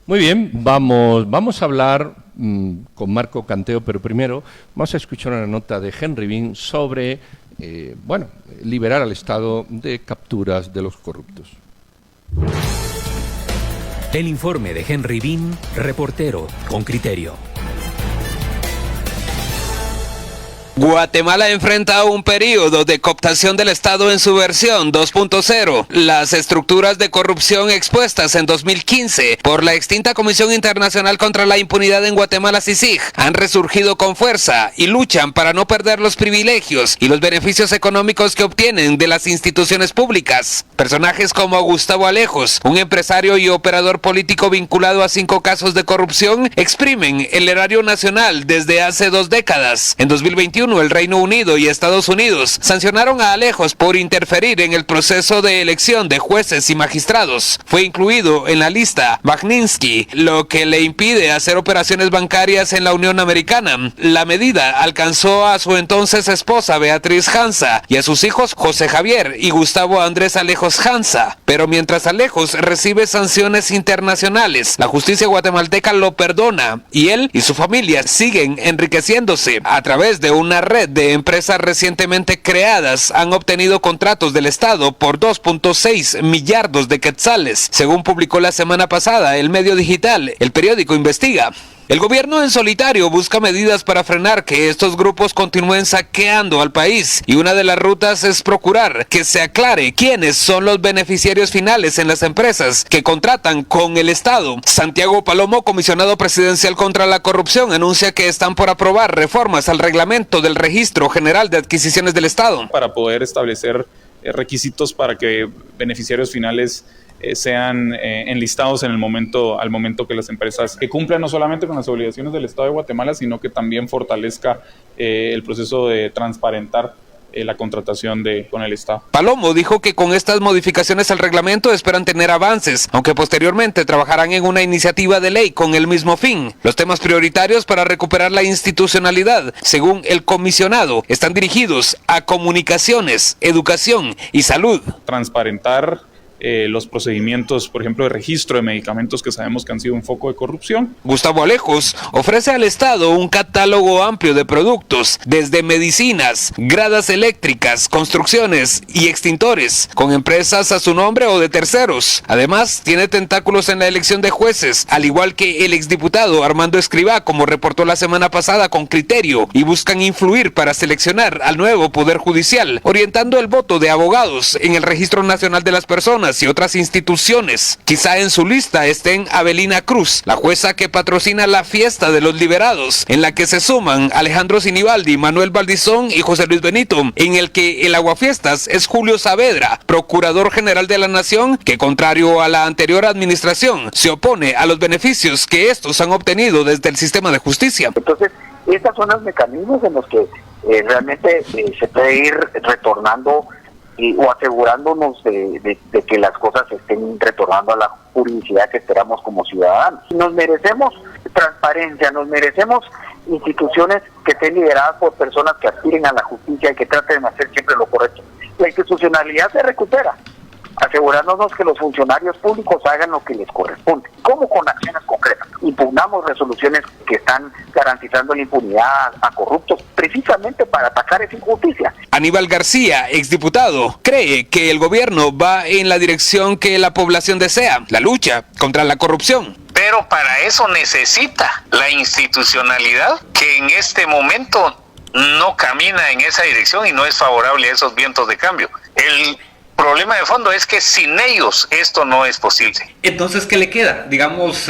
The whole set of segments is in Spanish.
Muy bien, vamos a hablar con Marco Canteo, pero primero vamos a escuchar una nota de Henry Bean sobre, liberar al Estado de capturas de los corruptos. El informe de Henry Bean, reportero con criterio. Guatemala enfrenta un periodo de cooptación del Estado en su versión 2.0. Las estructuras de corrupción expuestas en 2015 por la extinta Comisión Internacional contra la Impunidad en Guatemala, CICIG, han resurgido con fuerza y luchan para no perder los privilegios y los beneficios económicos que obtienen de las instituciones públicas. Personajes como Gustavo Alejos, un empresario y operador político vinculado a 5 casos de corrupción, exprimen el erario nacional desde hace 2 décadas. En 2021, el Reino Unido y Estados Unidos sancionaron a Alejos por interferir en el proceso de elección de jueces y magistrados. Fue incluido en la lista Magnitsky, lo que le impide hacer operaciones bancarias en la Unión Americana. La medida alcanzó a su entonces esposa Beatriz Hansa y a sus hijos José Javier y Gustavo Andrés Alejos Hansa. Pero mientras Alejos recibe sanciones internacionales, la justicia guatemalteca lo perdona y él y su familia siguen enriqueciéndose a través de una red de empresas recientemente creadas. Han obtenido contratos del Estado por 2.6 millardos de quetzales, según publicó la semana pasada el medio digital El Periódico Investiga. El gobierno en solitario busca medidas para frenar que estos grupos continúen saqueando al país, y una de las rutas es procurar que se aclare quiénes son los beneficiarios finales en las empresas que contratan con el Estado. Santiago Palomo, comisionado presidencial contra la corrupción, anuncia que están por aprobar reformas al reglamento del Registro General de Adquisiciones del Estado. Para poder establecer requisitos para que beneficiarios finales sean enlistados al momento que las empresas que cumplan no solamente con las obligaciones del Estado de Guatemala, sino que también fortalezca el proceso de transparentar la contratación con el Estado. Palomo dijo que con estas modificaciones al reglamento esperan tener avances, aunque posteriormente trabajarán en una iniciativa de ley con el mismo fin. Los temas prioritarios para recuperar la institucionalidad, según el comisionado, están dirigidos a comunicaciones, educación y salud. Transparentar los procedimientos, por ejemplo, de registro de medicamentos que sabemos que han sido un foco de corrupción. Gustavo Alejos ofrece al Estado un catálogo amplio de productos, desde medicinas, gradas eléctricas, construcciones y extintores, con empresas a su nombre o de terceros. Además, tiene tentáculos en la elección de jueces, al igual que el exdiputado Armando Escrivá, como reportó la semana pasada con criterio, y buscan influir para seleccionar al nuevo Poder Judicial, orientando el voto de abogados en el Registro Nacional de las Personas y otras instituciones. Quizá en su lista estén Avelina Cruz, la jueza que patrocina la fiesta de los liberados, en la que se suman Alejandro Sinibaldi, Manuel Valdizón y José Luis Benito, en el que el aguafiestas es Julio Saavedra, procurador general de la Nación, que contrario a la anterior administración, se opone a los beneficios que estos han obtenido desde el sistema de justicia. Entonces, estos son los mecanismos en los que realmente se puede ir retornando o asegurándonos de que las cosas estén retornando a la juridicidad que esperamos como ciudadanos. Nos merecemos transparencia, nos merecemos instituciones que estén lideradas por personas que aspiren a la justicia y que traten de hacer siempre lo correcto. La institucionalidad se recupera, asegurándonos que los funcionarios públicos hagan lo que les corresponde. ¿Cómo? Con acciones concretas. Impugnamos resoluciones que están garantizando la impunidad a corruptos, precisamente para atacar esa injusticia. Aníbal García, exdiputado, cree que el gobierno va en la dirección que la población desea, la lucha contra la corrupción. Pero para eso necesita la institucionalidad, que en este momento no camina en esa dirección y no es favorable a esos vientos de cambio. El problema de fondo es que sin ellos esto no es posible. Entonces, ¿qué le queda? Digamos,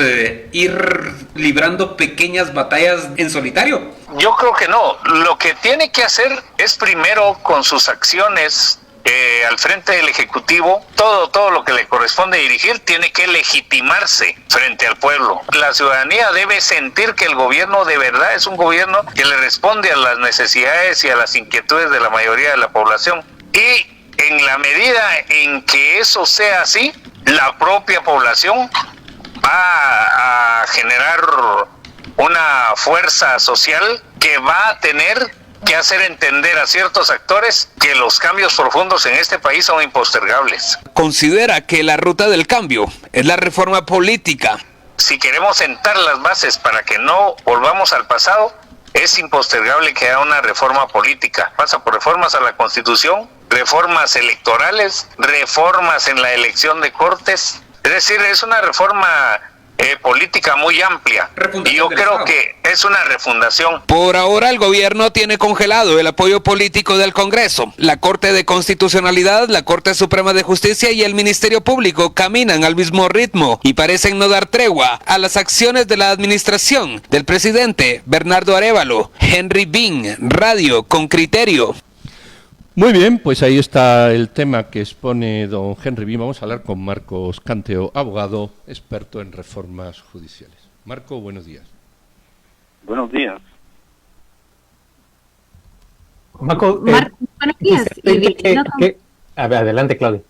ir librando pequeñas batallas en solitario. Yo creo que no. Lo que tiene que hacer es primero con sus acciones al frente del Ejecutivo, todo lo que le corresponde dirigir tiene que legitimarse frente al pueblo. La ciudadanía debe sentir que el gobierno de verdad es un gobierno que le responde a las necesidades y a las inquietudes de la mayoría de la población. Y en la medida en que eso sea así, la propia población va a generar una fuerza social que va a tener que hacer entender a ciertos actores que los cambios profundos en este país son impostergables. Considera que la ruta del cambio es la reforma política. si queremos sentar las bases para que no volvamos al pasado, es impostergable que haya una reforma política. Pasa por reformas a la Constitución, reformas electorales, reformas en la elección de cortes. Es decir, es una reforma política muy amplia. Y yo creo que es una refundación. Por ahora el gobierno tiene congelado el apoyo político del Congreso. La Corte de Constitucionalidad, la Corte Suprema de Justicia y el Ministerio Público caminan al mismo ritmo y parecen no dar tregua a las acciones de la administración del presidente Bernardo Arévalo. Henry Bin, Radio con Criterio. Muy bien, pues ahí está el tema que expone don Henry Bin. Vamos a hablar con Marcos Canteo, abogado experto en reformas judiciales. Marco, buenos días. Buenos días. Marco, buenos días. Adelante, Claudia.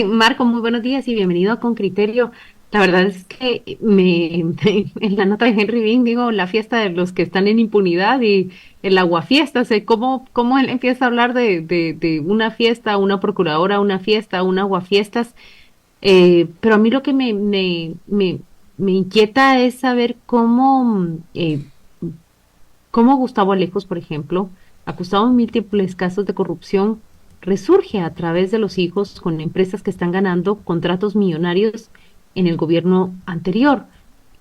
Marco, muy buenos días y bienvenido a Con Criterio. La verdad es que en la nota de Henry Bin, digo, la fiesta de los que están en impunidad y el aguafiestas, cómo él empieza a hablar de una fiesta, una procuradora, una fiesta, un aguafiestas, pero a mí lo que me inquieta es saber cómo Gustavo Alejos, por ejemplo, acusado en múltiples casos de corrupción, resurge a través de los hijos con empresas que están ganando contratos millonarios en el gobierno anterior.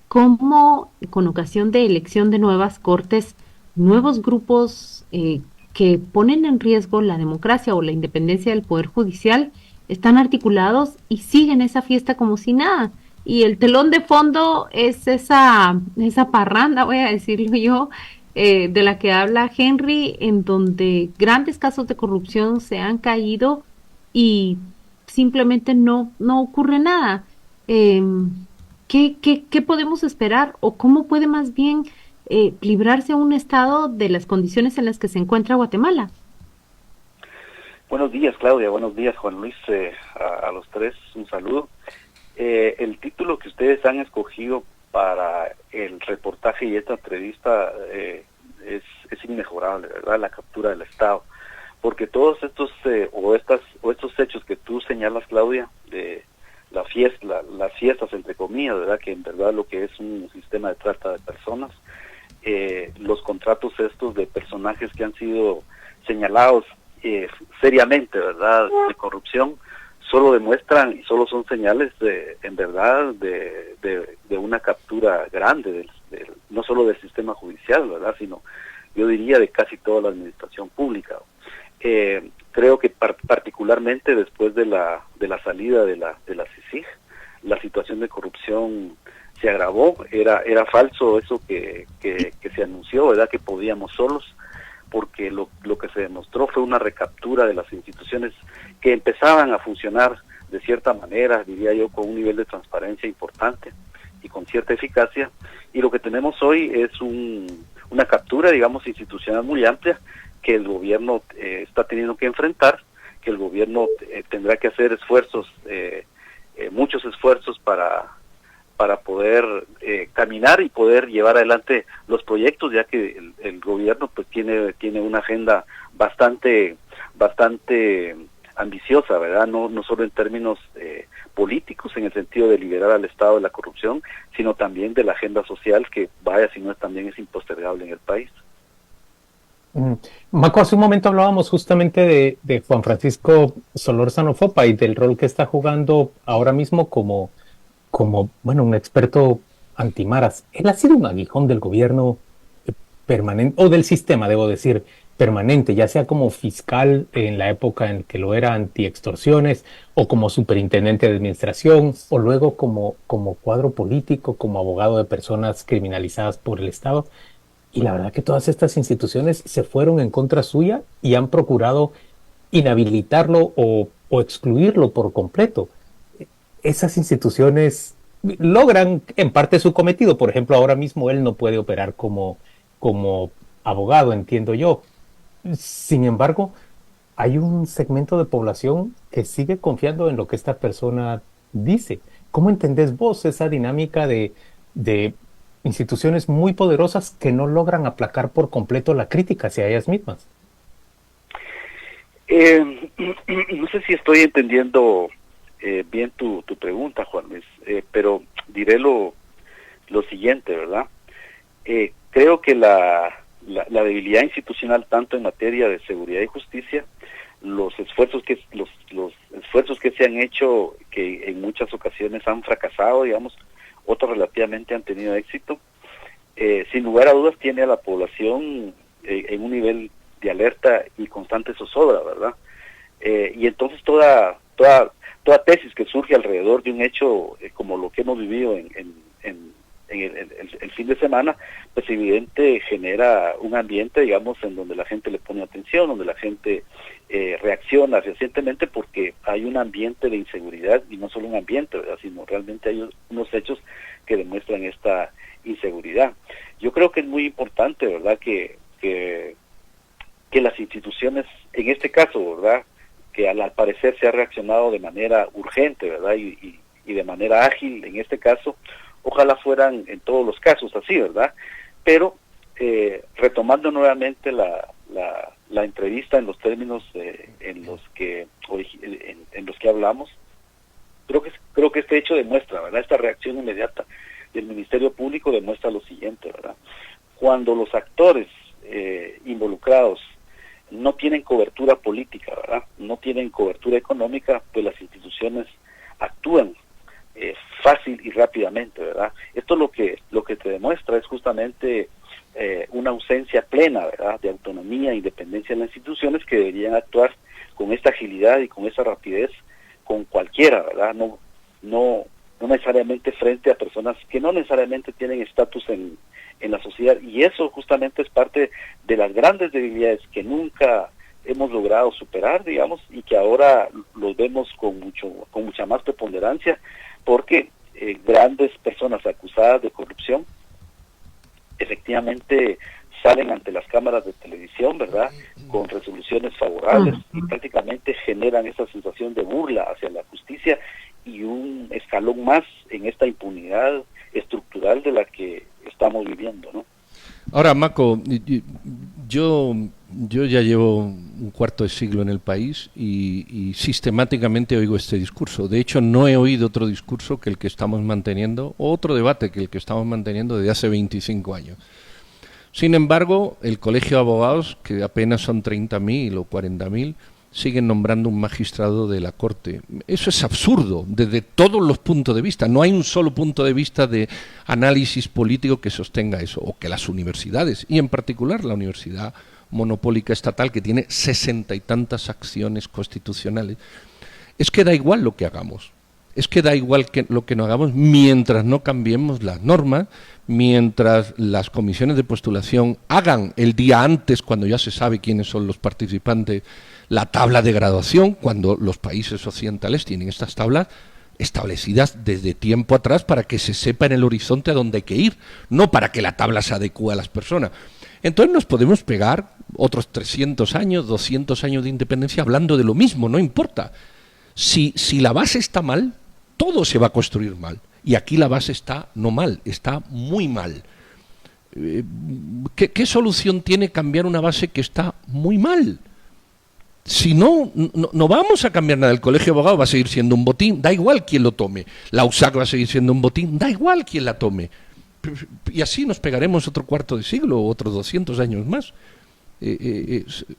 Cómo con ocasión de elección de nuevas cortes, nuevos grupos que ponen en riesgo la democracia o la independencia del Poder Judicial están articulados y siguen esa fiesta como si nada. Y el telón de fondo es esa parranda, voy a decirlo yo, de la que habla Henry, en donde grandes casos de corrupción se han caído y simplemente no ocurre nada. ¿Qué podemos esperar o cómo puede más bien librarse un Estado de las condiciones en las que se encuentra Guatemala? Buenos días, Claudia. Buenos días, Juan Luis. A los tres, un saludo. El título que ustedes han escogido para el reportaje y esta entrevista es inmejorable, ¿verdad? La captura del Estado. Porque todos estos estos hechos que tú señalas, Claudia, de las fiestas entre comillas, ¿verdad? Que en verdad lo que es un sistema de trata de personas, los contratos estos de personajes que han sido señalados seriamente, ¿verdad? De corrupción, solo demuestran y solo son señales en verdad de una captura grande no solo del sistema judicial, ¿verdad? Sino yo diría de casi toda la administración pública. Creo que particularmente después de la salida de la CICIG, la situación de corrupción se agravó. Era falso eso que se anunció, ¿verdad? Que podíamos solos, porque lo que se demostró fue una recaptura de las instituciones que empezaban a funcionar de cierta manera, diría yo, con un nivel de transparencia importante y con cierta eficacia. Y lo que tenemos hoy es una captura, digamos, institucional muy amplia, que el gobierno está teniendo que enfrentar, que el gobierno tendrá que hacer esfuerzos, muchos esfuerzos para poder caminar y poder llevar adelante los proyectos, ya que el gobierno pues tiene una agenda bastante ambiciosa, ¿verdad? No solo en términos políticos, en el sentido de liberar al Estado de la corrupción, sino también de la agenda social, que vaya, si no también es impostergable en el país. Marco, hace un momento hablábamos justamente de Juan Francisco Solórzano Fopa y del rol que está jugando ahora mismo como un experto antimaras. Él ha sido un aguijón del gobierno permanente, o del sistema, debo decir, permanente, ya sea como fiscal en la época en que lo era anti-extorsiones, o como superintendente de administración, o luego como cuadro político, como abogado de personas criminalizadas por el Estado. Y la verdad que todas estas instituciones se fueron en contra suya y han procurado inhabilitarlo o excluirlo por completo. Esas instituciones logran en parte su cometido. Por ejemplo, ahora mismo él no puede operar como abogado, entiendo yo. Sin embargo, hay un segmento de población que sigue confiando en lo que esta persona dice. ¿Cómo entendés vos esa dinámica de instituciones muy poderosas que no logran aplacar por completo la crítica hacia ellas mismas? No sé si estoy entendiendo bien tu pregunta, Juan Luis, pero diré lo lo siguiente, ¿verdad? Creo que la debilidad institucional, tanto en materia de seguridad y justicia, los esfuerzos que se han hecho, que en muchas ocasiones han fracasado, digamos, otros relativamente han tenido éxito, sin lugar a dudas tiene a la población en un nivel de alerta y constante zozobra, ¿verdad? Y entonces toda tesis que surge alrededor de un hecho como lo que hemos vivido en el fin de semana, pues evidente genera un ambiente, digamos, en donde la gente le pone atención, donde la gente reacciona recientemente, porque hay un ambiente de inseguridad, y no solo un ambiente, ¿verdad?, sino realmente hay unos hechos que demuestran esta inseguridad. Yo creo que es muy importante, ¿verdad?, que las instituciones, en este caso, ¿verdad?, que al parecer se ha reaccionado de manera urgente, ¿verdad?, y de manera ágil en este caso, ojalá fueran en todos los casos así, ¿verdad? Pero retomando nuevamente la entrevista en los términos en los que hablamos, creo que este hecho demuestra, ¿verdad?, esta reacción inmediata del Ministerio Público demuestra lo siguiente, ¿verdad? Cuando los actores involucrados no tienen cobertura política, ¿verdad?, no tienen cobertura económica, pues las instituciones actúan fácil y rápidamente, ¿verdad? Esto lo que te demuestra es justamente una ausencia plena, ¿verdad?, de autonomía e independencia en las instituciones, que deberían actuar con esta agilidad y con esa rapidez con cualquiera, ¿verdad? No necesariamente frente a personas que no necesariamente tienen estatus en la sociedad, y eso justamente es parte de las grandes debilidades que nunca hemos logrado superar, digamos, y que ahora los vemos con mucha más preponderancia, porque grandes personas acusadas de corrupción efectivamente salen ante las cámaras de televisión, ¿verdad?, con resoluciones favorables, y prácticamente generan esa sensación de burla hacia la justicia y un escalón más en esta impunidad estructural de la que estamos viviendo, ¿no? Ahora, Mako, yo ya llevo un cuarto de siglo en el país y sistemáticamente oigo este discurso. De hecho, no he oído otro discurso que el que estamos manteniendo, o otro debate que el que estamos manteniendo desde hace 25 años. Sin embargo, el Colegio de Abogados, que apenas son 30.000 o 40.000, siguen nombrando un magistrado de la Corte. Eso es absurdo desde todos los puntos de vista. No hay un solo punto de vista de análisis político que sostenga eso, o que las universidades, y en particular la universidad monopólica estatal, que tiene 60 y tantas acciones constitucionales, es que da igual lo que hagamos. Es que da igual lo que no hagamos mientras no cambiemos las normas, mientras las comisiones de postulación hagan el día antes, cuando ya se sabe quiénes son los participantes, la tabla de graduación, cuando los países occidentales tienen estas tablas establecidas desde tiempo atrás para que se sepa en el horizonte a dónde hay que ir, no para que la tabla se adecue a las personas. Entonces nos podemos pegar otros 300 años, 200 años de independencia hablando de lo mismo, no importa. Si la base está mal, todo se va a construir mal. Y aquí la base está no mal, está muy mal. ¿Qué solución tiene cambiar una base que está muy mal? Si no vamos a cambiar nada. El Colegio de Abogados va a seguir siendo un botín, da igual quién lo tome. La USAC va a seguir siendo un botín, da igual quién la tome. Y así nos pegaremos otro cuarto de siglo o otros 200 años más.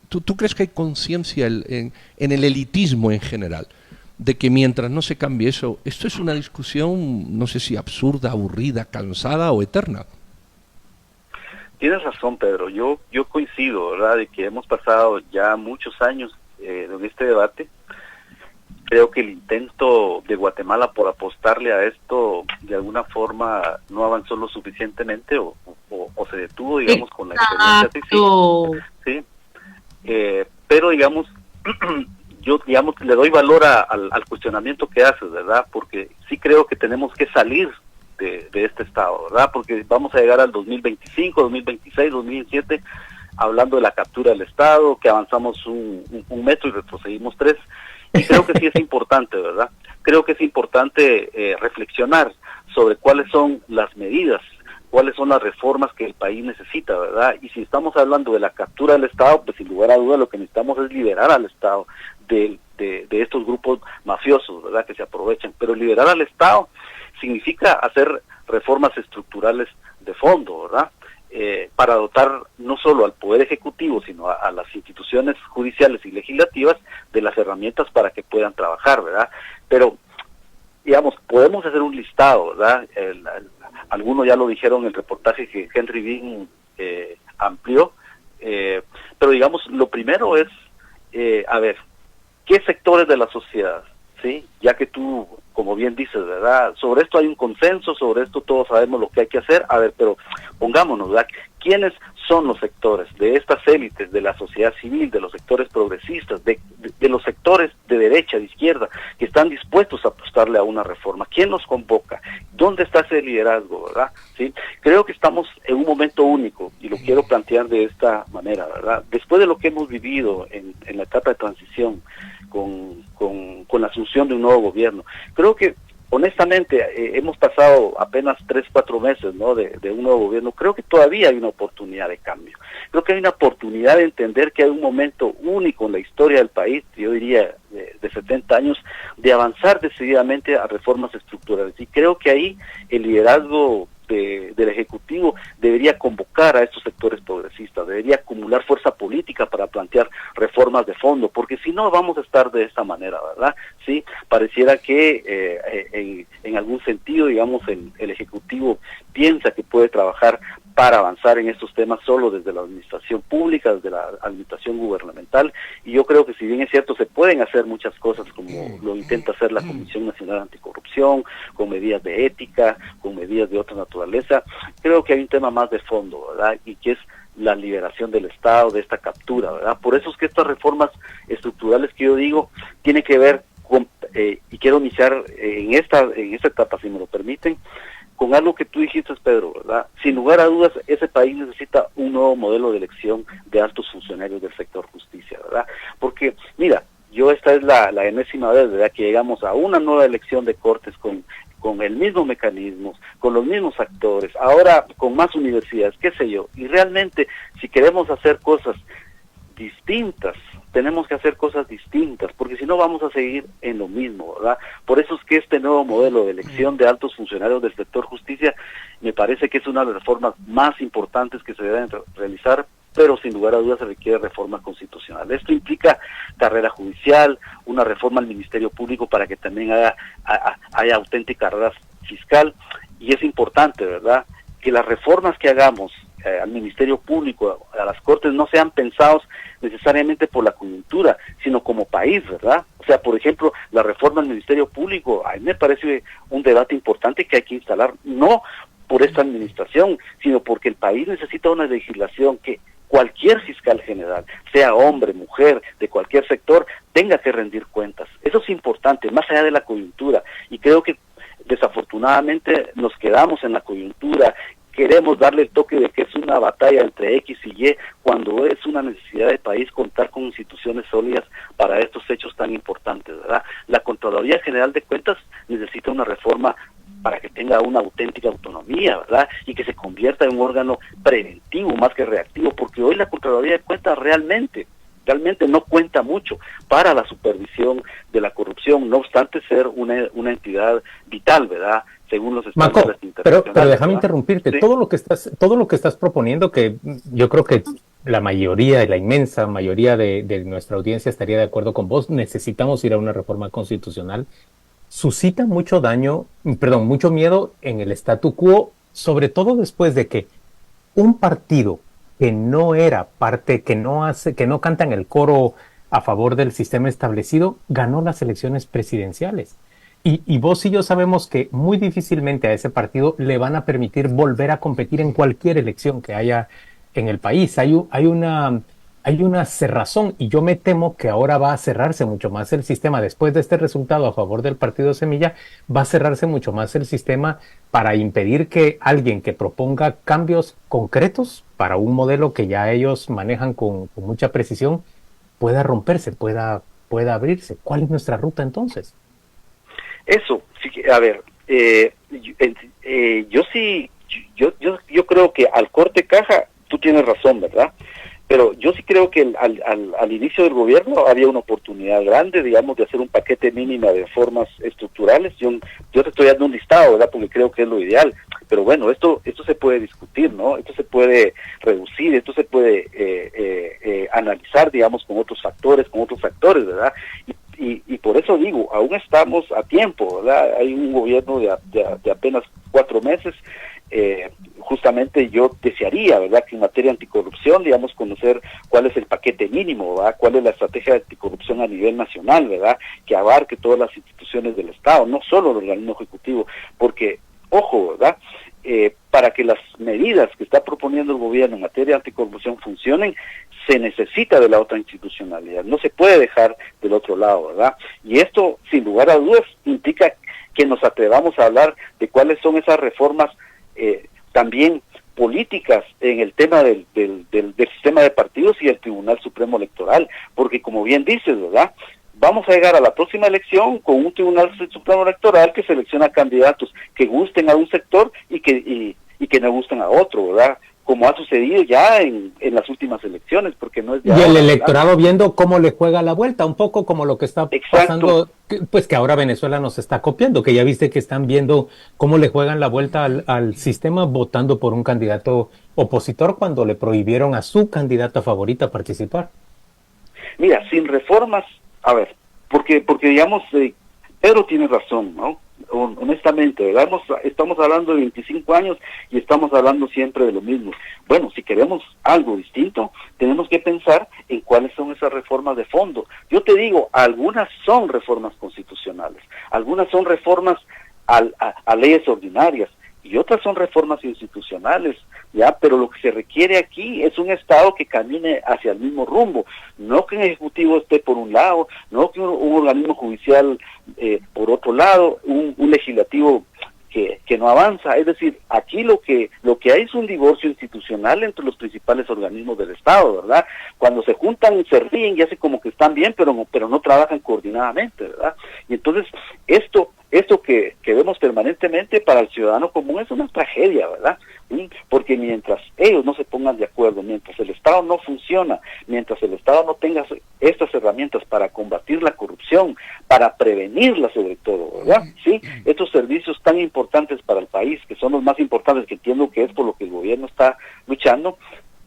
¿Tú crees que hay conciencia en el elitismo en general de que mientras no se cambie eso, esto es una discusión, no sé si absurda, aburrida, cansada o eterna? Tienes razón, Pedro. Yo coincido, ¿verdad?, de que hemos pasado ya muchos años en este debate. Creo que el intento de Guatemala por apostarle a esto de alguna forma no avanzó lo suficientemente o se detuvo, digamos, con la experiencia. Sí. Pero, digamos, yo le doy valor al cuestionamiento que haces, ¿verdad? Porque sí creo que tenemos que salir de este estado, ¿verdad? Porque vamos a llegar al 2025, 2026, 2027 hablando de la captura del Estado, que avanzamos un metro y retrocedimos 3, y creo que sí es importante, ¿verdad? Creo que es importante reflexionar sobre cuáles son las medidas, cuáles son las reformas que el país necesita, ¿verdad? Y si estamos hablando de la captura del Estado, pues sin lugar a duda lo que necesitamos es liberar al Estado de estos grupos mafiosos, ¿verdad?, que se aprovechan. Pero liberar al Estado significa hacer reformas estructurales de fondo, ¿verdad? Para dotar no solo al Poder Ejecutivo, sino a las instituciones judiciales y legislativas de las herramientas para que puedan trabajar, ¿verdad? Pero, digamos, podemos hacer un listado, ¿verdad? Algunos ya lo dijeron en el reportaje que Henry Bean amplió, pero digamos, lo primero es, a ver, ¿qué sectores de la sociedad? ¿Sí? Ya que tú, como bien dices, ¿verdad? Sobre esto hay un consenso, sobre esto todos sabemos lo que hay que hacer. A ver, pero pongámonos, ¿verdad? ¿Quiénes son los sectores de estas élites, de la sociedad civil, de los sectores progresistas, de los sectores de derecha, de izquierda, que están dispuestos a apostarle a una reforma? ¿Quién los convoca? ¿Dónde está ese liderazgo, verdad? ¿Sí? Creo que estamos en un momento único, y lo quiero plantear de esta manera, ¿verdad? Después de lo que hemos vivido en la etapa de transición, con la asunción de un nuevo gobierno, creo que honestamente hemos pasado apenas 3-4 meses, ¿no?, de un nuevo gobierno. Creo que todavía hay una oportunidad de cambio. Creo que hay una oportunidad de entender que hay un momento único en la historia del país, yo diría de 70 años, de avanzar decididamente a reformas estructurales. Y creo que ahí el liderazgo del Ejecutivo debería convocar a estos sectores progresistas, debería acumular fuerza política para plantear reformas de fondo, porque si no vamos a estar de esta manera, ¿verdad? Sí, pareciera que en algún sentido, digamos, el Ejecutivo piensa que puede trabajar para avanzar en estos temas solo desde la administración pública, desde la administración gubernamental, y yo creo que si bien es cierto, se pueden hacer muchas cosas como lo intenta hacer la Comisión Nacional Anticorrupción, con medidas de ética, con medidas de otra naturaleza, creo que hay un tema más de fondo, ¿verdad? Y que es la liberación del Estado de esta captura, ¿verdad? Por eso es que estas reformas estructurales que yo digo tienen que ver con, y quiero iniciar en esta etapa, si me lo permiten, con algo que tú dijiste, Pedro, ¿verdad? Sin lugar a dudas, ese país necesita un nuevo modelo de elección de altos funcionarios del sector justicia, ¿verdad? Porque, mira, esta es la enésima vez, ¿verdad?, que llegamos a una nueva elección de cortes con el mismo mecanismo, con los mismos actores, ahora con más universidades, qué sé yo, y realmente, si queremos hacer cosas distintas, tenemos que hacer cosas distintas, porque si no vamos a seguir en lo mismo, ¿verdad? Por eso es que este nuevo modelo de elección de altos funcionarios del sector justicia me parece que es una de las reformas más importantes que se deben realizar, pero sin lugar a dudas se requiere reforma constitucional. Esto implica carrera judicial, una reforma al Ministerio Público para que también haya auténtica carrera fiscal, y es importante, ¿verdad?, que las reformas que hagamos al Ministerio Público, a las Cortes, no sean pensados necesariamente por la coyuntura, sino como país, ¿verdad? O sea, por ejemplo, la reforma al Ministerio Público, a mí me parece un debate importante que hay que instalar, no por esta administración, sino porque el país necesita una legislación que cualquier fiscal general, sea hombre, mujer, de cualquier sector, tenga que rendir cuentas. Eso es importante, más allá de la coyuntura, y creo que desafortunadamente nos quedamos en la coyuntura. Queremos darle el toque de que es una batalla entre X y Y, cuando es una necesidad del país contar con instituciones sólidas para estos hechos tan importantes, ¿verdad? La Contraloría General de Cuentas necesita una reforma para que tenga una auténtica autonomía, ¿verdad? Y que se convierta en un órgano preventivo más que reactivo, porque hoy la Contraloría de Cuentas realmente no cuenta mucho para la supervisión de la corrupción, no obstante ser una entidad vital, ¿verdad?, según los estándares internacionales. Pero déjame interrumpirte. ¿Sí? Todo lo que estás proponiendo, que yo creo que la mayoría, la inmensa mayoría de nuestra audiencia estaría de acuerdo con vos, necesitamos ir a una reforma constitucional, suscita mucho miedo en el statu quo, sobre todo después de que un partido que no era parte, que no canta en el coro a favor del sistema establecido, ganó las elecciones presidenciales. Y vos y yo sabemos que muy difícilmente a ese partido le van a permitir volver a competir en cualquier elección que haya en el país. Hay una cerrazón, y yo me temo que ahora va a cerrarse mucho más el sistema. Después de este resultado a favor del partido Semilla, va a cerrarse mucho más el sistema para impedir que alguien que proponga cambios concretos para un modelo que ya ellos manejan con mucha precisión pueda romperse, pueda abrirse. ¿Cuál es nuestra ruta entonces? Eso, sí, a ver, yo creo que al corte caja, tú tienes razón, ¿verdad? Pero yo sí creo que al inicio del gobierno había una oportunidad grande, digamos, de hacer un paquete mínimo de reformas estructurales. Yo te estoy dando un listado, ¿verdad?, porque creo que es lo ideal. pero bueno, esto se puede discutir, ¿no? Esto se puede reducir, esto se puede analizar, digamos, con otros factores, ¿verdad? Y por eso digo, aún estamos a tiempo, ¿verdad? Hay un gobierno de apenas 4 meses. Justamente yo desearía, ¿verdad?, que en materia anticorrupción, digamos, conocer cuál es el paquete mínimo, ¿verdad?, cuál es la estrategia de anticorrupción a nivel nacional, ¿verdad?, que abarque todas las instituciones del Estado, no solo el organismo ejecutivo, porque, ojo, ¿verdad?, para que las medidas que está proponiendo el gobierno en materia de anticorrupción funcionen, se necesita de la otra institucionalidad, no se puede dejar del otro lado, ¿verdad? Y esto, sin lugar a dudas, implica que nos atrevamos a hablar de cuáles son esas reformas también políticas en el tema del sistema de partidos y el Tribunal Supremo Electoral, porque como bien dices, ¿verdad?, vamos a llegar a la próxima elección con un Tribunal Supremo Electoral que selecciona candidatos que gusten a un sector y que no gusten a otro, ¿verdad?, como ha sucedido ya en las últimas elecciones, porque no es de y ahora, el ¿verdad? electorado viendo cómo le juega la vuelta, un poco como lo que está pasando, pues que ahora Venezuela nos está copiando, que ya viste que están viendo cómo le juegan la vuelta al sistema votando por un candidato opositor cuando le prohibieron a su candidata favorita participar. Mira, sin reformas, a ver, porque digamos, Pedro tiene razón, ¿no? Honestamente, ¿verdad? Estamos hablando de 25 años y estamos hablando siempre de lo mismo. Bueno, si queremos algo distinto, tenemos que pensar en cuáles son esas reformas de fondo. Yo te digo, algunas son reformas constitucionales, algunas son reformas a leyes ordinarias y otras son reformas institucionales, ¿ya? Pero lo que se requiere aquí es un Estado que camine hacia el mismo rumbo, no que un Ejecutivo esté por un lado, no que un organismo judicial por otro lado, un legislativo que no avanza. Es decir, aquí lo que hay es un divorcio institucional entre los principales organismos del Estado, ¿verdad? Cuando se juntan, se ríen y hacen como que están bien, pero no trabajan coordinadamente, ¿verdad? Y entonces esto que vemos permanentemente para el ciudadano común es una tragedia, ¿verdad? Porque mientras ellos no se pongan de acuerdo, mientras el Estado no funciona, mientras el Estado no tenga estas herramientas para combatir la corrupción, para prevenirla sobre todo, ¿verdad? Sí, estos servicios tan importantes para el país, que son los más importantes, que entiendo que es por lo que el gobierno está luchando,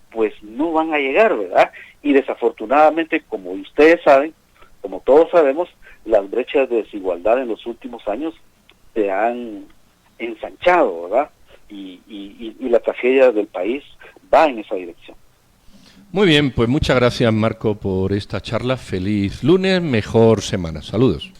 pues no van a llegar, ¿verdad? Y desafortunadamente, como ustedes saben, como todos sabemos, las brechas de desigualdad en los últimos años se han ensanchado, ¿verdad? Y la tragedia del país va en esa dirección. Muy bien, pues muchas gracias, Marco, por esta charla. Feliz lunes, mejor semana. Saludos.